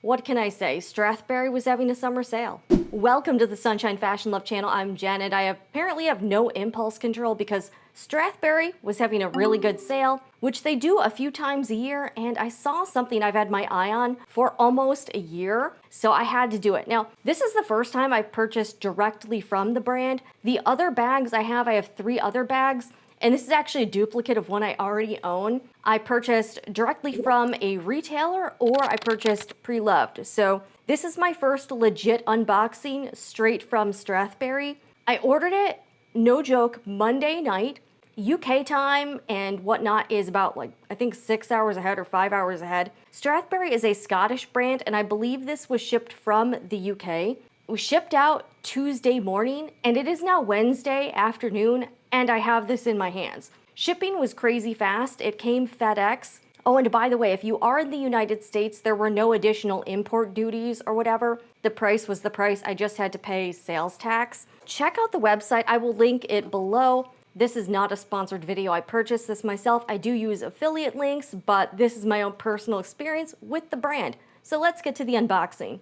What can I say? Strathberry was having a summer sale. Welcome to the Sunshine Fashion Love channel. I'm Jen, and I apparently have no impulse control because Strathberry was having a really good sale, which they do a few times a year, and I saw something I've had my eye on for almost a year, so I had to do it. Now, this is the first time I've purchased directly from the brand. The other bags I have 3 other bags, and this is actually a duplicate of one I already own. I purchased directly from a retailer or I purchased pre-loved. So this is my first legit unboxing straight from Strathberry. I ordered it, no joke, Monday night. UK time and whatnot is about I think 6 hours ahead or 5 hours ahead. Strathberry is a Scottish brand, and I believe this was shipped from the UK. It was shipped out Tuesday morning, and it is now Wednesday afternoon, and I have this in my hands. Shipping was crazy fast. It came FedEx. Oh, and by the way, if you are in the United States, there were no additional import duties or whatever. The price was the price. I just had to pay sales tax. Check out the website. I will link it below. This is not a sponsored video. I purchased this myself. I do use affiliate links, but this is my own personal experience with the brand. So let's get to the unboxing.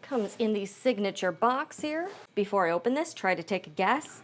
Comes in the signature box here. Before I open this, try to take a guess.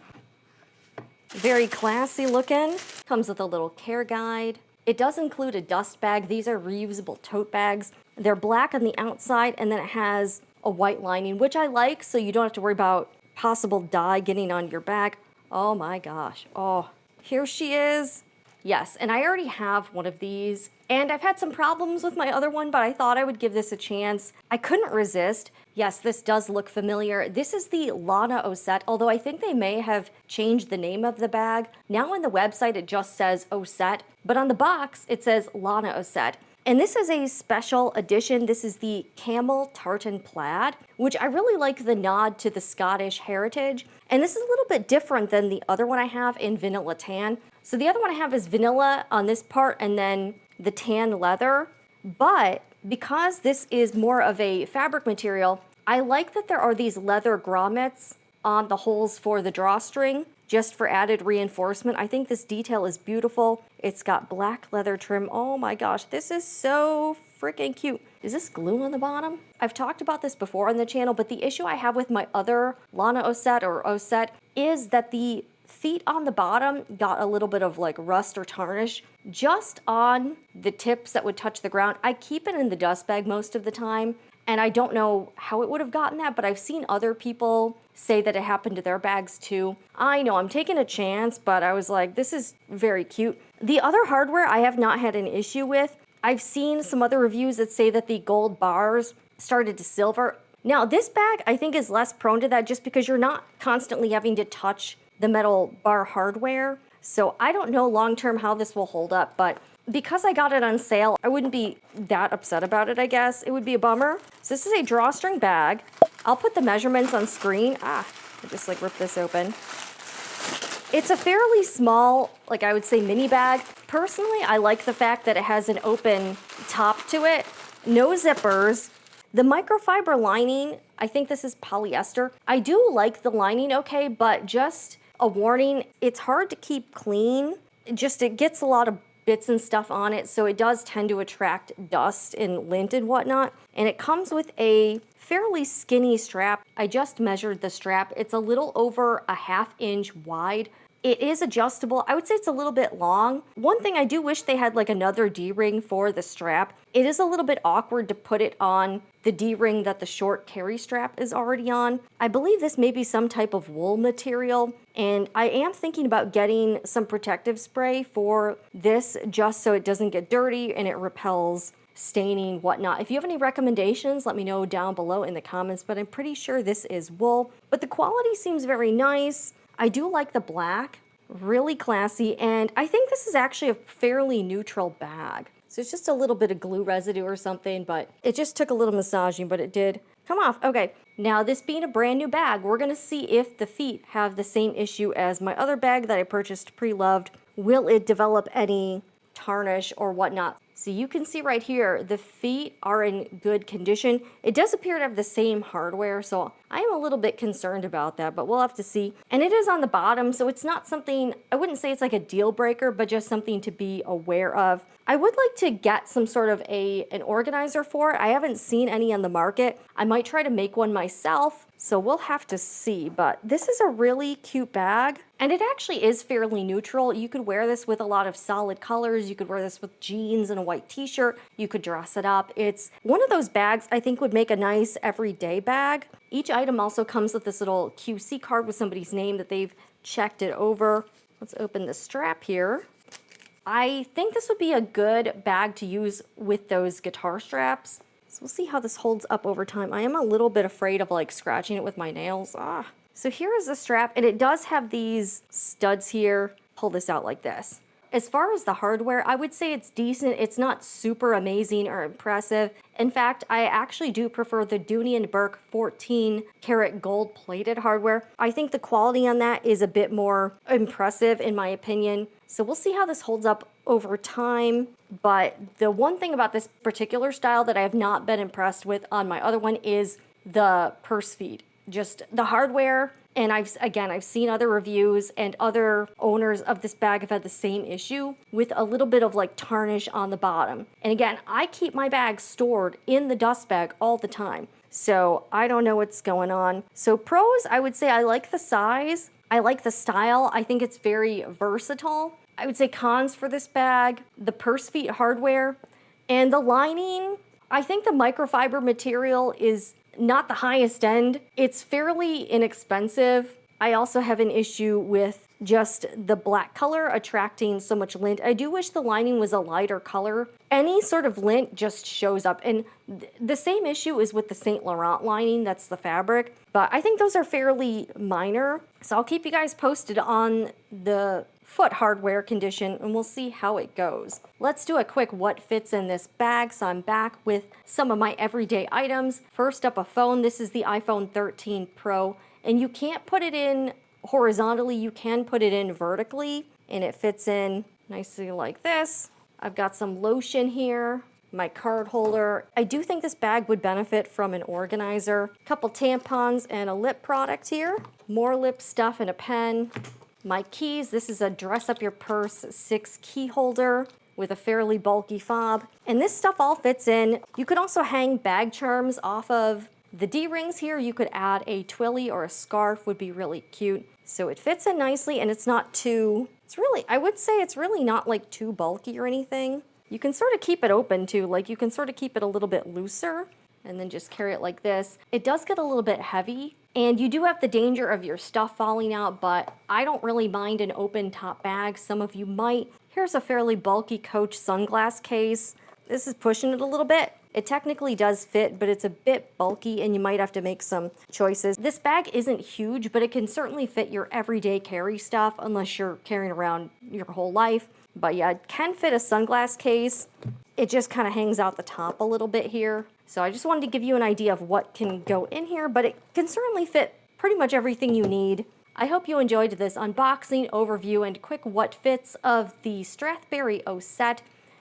Very classy looking. Comes with a little care guide. It does include a dust bag. These are reusable tote bags. They're black on the outside, and then it has a white lining, which I like, so you don't have to worry about possible dye getting on your bag. Oh my gosh. Oh, here she is. Yes, and I already have one of these, and I've had some problems with my other one, but I thought I would give this a chance. I couldn't resist. Yes, this does look familiar. This is the Lana Osette, although I think they may have changed the name of the bag. Now on the website, it just says Osette, but on the box, it says Lana Osette. And this is a special edition. This is the Camel Tartan Plaid, which I really like the nod to the Scottish heritage. And this is a little bit different than the other one I have in vanilla tan. So the other one I have is vanilla on this part and then the tan leather. But because this is more of a fabric material, I like that there are these leather grommets on the holes for the drawstring, just for added reinforcement. I think this detail is beautiful. It's got black leather trim. Oh my gosh, this is so freaking cute. Is this glue on the bottom? I've talked about this before on the channel, but the issue I have with my other Lana Osette or Osette is that the feet on the bottom got a little bit of rust or tarnish just on the tips that would touch the ground. I keep it in the dust bag most of the time, and I don't know how it would have gotten that, but I've seen other people say that it happened to their bags too. I know, I'm taking a chance, but I was like, this is very cute. The other hardware I have not had an issue with. I've seen some other reviews that say that the gold bars started to silver. Now, this bag I think is less prone to that just because you're not constantly having to touch the metal bar hardware. So I don't know long-term how this will hold up, but because I got it on sale, I wouldn't be that upset about it, I guess. It would be a bummer. So this is a drawstring bag. I'll put the measurements on screen. I just ripped this open. It's a fairly small, I would say mini bag. Personally, I like the fact that it has an open top to it. No zippers. The microfiber lining, I think this is polyester. I do like the lining okay, but just a warning, it's hard to keep clean. It gets a lot of bits and stuff on it, so it does tend to attract dust and lint and whatnot. And it comes with a fairly skinny strap. I just measured the strap. It's a little over a 1/2 inch wide. It is adjustable. I would say it's a little bit long. One thing I do wish they had another D-ring for the strap. It is a little bit awkward to put it on the D-ring that the short carry strap is already on. I believe this may be some type of wool material, and I am thinking about getting some protective spray for this just so it doesn't get dirty and it repels staining, whatnot. If you have any recommendations, let me know down below in the comments, but I'm pretty sure this is wool. But the quality seems very nice. I do like the black, really classy, and I think this is actually a fairly neutral bag. So it's just a little bit of glue residue or something, but it just took a little massaging, but it did come off. Okay, now this being a brand new bag, we're gonna see if the feet have the same issue as my other bag that I purchased pre-loved. Will it develop any tarnish or whatnot? So you can see right here, the feet are in good condition. It does appear to have the same hardware, so I am a little bit concerned about that, but we'll have to see. And it is on the bottom, so it's not something, I wouldn't say it's like a deal breaker, but just something to be aware of. I would like to get some sort of an organizer for it. I haven't seen any on the market. I might try to make one myself, so we'll have to see. But this is a really cute bag, and it actually is fairly neutral. You could wear this with a lot of solid colors. You could wear this with jeans and a white t-shirt. You could dress it up. It's one of those bags I think would make a nice everyday bag. Each item also comes with this little QC card with somebody's name that they've checked it over. Let's open the strap here. I think this would be a good bag to use with those guitar straps. So we'll see how this holds up over time. I am a little bit afraid of like scratching it with my nails. So here is the strap, and it does have these studs here. Pull this out like this. As far as the hardware, I would say it's decent. It's not super amazing or impressive. In fact, I actually do prefer the Dooney & Bourke 14 karat gold plated hardware. I think the quality on that is a bit more impressive in my opinion. So we'll see how this holds up over time. But the one thing about this particular style that I have not been impressed with on my other one is the purse feed. Just the hardware. And I've seen other reviews, and other owners of this bag have had the same issue with a little bit of like tarnish on the bottom. And again, I keep my bags stored in the dust bag all the time, so I don't know what's going on. So pros, I would say I like the size, I like the style, I think it's very versatile. I would say cons for this bag, the purse feet hardware, and the lining. I think the microfiber material is not the highest end. It's fairly inexpensive. I also have an issue with just the black color attracting so much lint. I do wish the lining was a lighter color. Any sort of lint just shows up. And the same issue is with the Saint Laurent lining, that's the fabric. But I think those are fairly minor. So I'll keep you guys posted on the foot hardware condition, and we'll see how it goes. Let's do a quick what fits in this bag. So I'm back with some of my everyday items. First up, a phone. This is the iPhone 13 Pro, and you can't put it in horizontally, you can put it in vertically, and it fits in nicely like this. I've got some lotion here, my card holder. I do think this bag would benefit from an organizer. A couple tampons and a lip product here. More lip stuff and a pen. My keys, this is a dress up your purse 6 key holder with a fairly bulky fob. And this stuff all fits in. You could also hang bag charms off of the D-rings here. You could add a twilly or a scarf, would be really cute. So it fits in nicely, and it's not too, I would say it's really not like too bulky or anything. You can sort of keep it open too, like you can sort of keep it a little bit looser and then just carry it like this. It does get a little bit heavy, and you do have the danger of your stuff falling out, but I don't really mind an open top bag. Some of you might. Here's a fairly bulky Coach sunglass case. This is pushing it a little bit. It technically does fit, but it's a bit bulky, and you might have to make some choices. This bag isn't huge, but it can certainly fit your everyday carry stuff unless you're carrying around your whole life. But yeah, it can fit a sunglass case. It just kind of hangs out the top a little bit here. So I just wanted to give you an idea of what can go in here, but it can certainly fit pretty much everything you need. I hope you enjoyed this unboxing, overview, and quick what fits of the Strathberry Osette.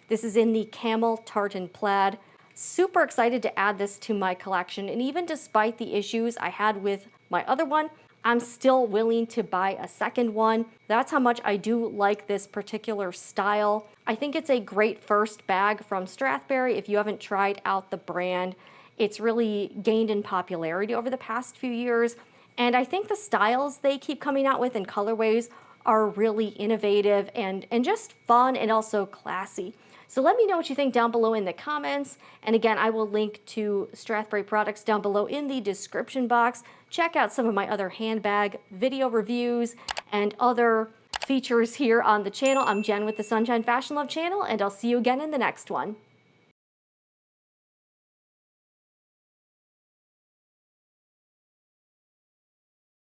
This is in the Camel Tartan Plaid. Super excited to add this to my collection, and even despite the issues I had with my other one, I'm still willing to buy a second one. That's how much I do like this particular style. I think it's a great first bag from Strathberry. If you haven't tried out the brand, it's really gained in popularity over the past few years. And I think the styles they keep coming out with and colorways are really innovative and just fun and also classy. So let me know what you think down below in the comments. And again, I will link to Strathberry products down below in the description box. Check out some of my other handbag video reviews and other features here on the channel. I'm Jen with the Sunshine Fashion Love channel, and I'll see you again in the next one.